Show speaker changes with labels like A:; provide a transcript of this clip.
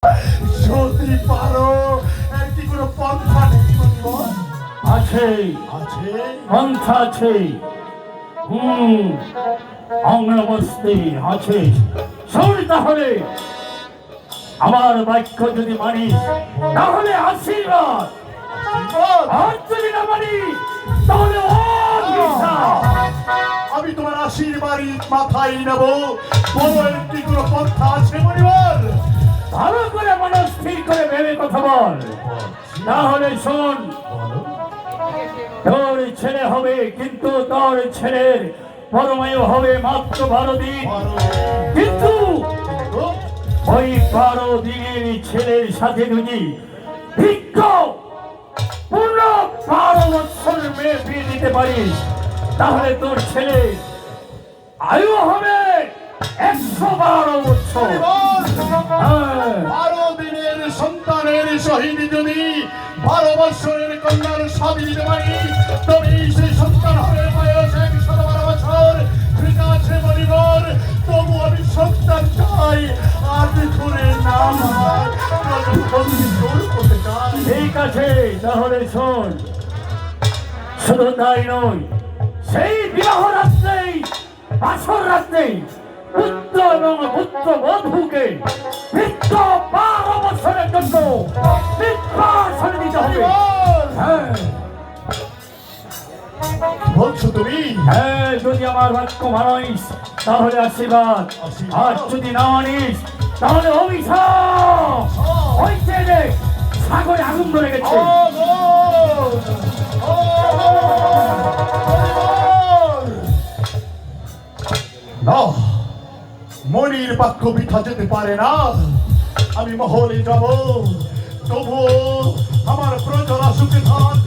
A: যদি পারো এর কি কোনো পন্থা নেই মনিবর?
B: আছে
A: আছে
B: পন্থা আছে। অঙ্গবস্তি আছে। শোন তাহলে, আমার বাক্য যদি মানিস তাহলে আশীর্বাদ, আর যদি না মানিস তাহলে অভিশাপ।
A: আমি তোমার আশীর্বাদই মাথায় নেব। বলো এর কি কোনো পন্থা আছে মনিবর?
B: ভালো করে মনে স্থির করে ভেবে কথা বল। তাহলে শোন, তোর ছেলে হবে, কিন্তু তোর ছেলের পরমায়ু হবে মাত্র 12 দিন। কিন্তু ওই 12 দিনের ছেলের সাথে যদি ভিক্ষ পূর্ণ 12 বছর মেয়ে বিয়ে দিতে পারিস, তাহলে তোর ছেলে আয়ু হবে 112 বছর। হ্যাঁ,
A: 12 দিনের সন্তানের শহীদ যদি 12 বছরের কন্যার স্বামী দিতে পারি, তবে সেই সন্তান হবে বয়স 112 বছর। ঠিক আছে মনিবর, তবু আমি সন্তান চাই। আর করে না করতে চাই।
B: ঠিক আছে, তাহলে শোন, শুধু তাই নয়, সেই বিবাহ রাত্রেই, বাসর রাত্রেই পুত্র এবং পুত্র বধূকে ভিক্ষ 12 বছরের জন্য নির্বাসন দিতে হবে। হ্যাঁ
A: বলছো তুমি?
B: হ্যাঁ, যদি আমার বাক্য মানিস তাহলে আশীর্বাদ, আর যদি না মানিস তাহলে অভিশাপ। ওই ছেলে সাগরে আগুন ধরে গেছে।
A: না, মনির বাক্য বৃথা যেতে পারে না। আমি মহলে যাব, তবুও আমার প্রজারা সুখে থাক।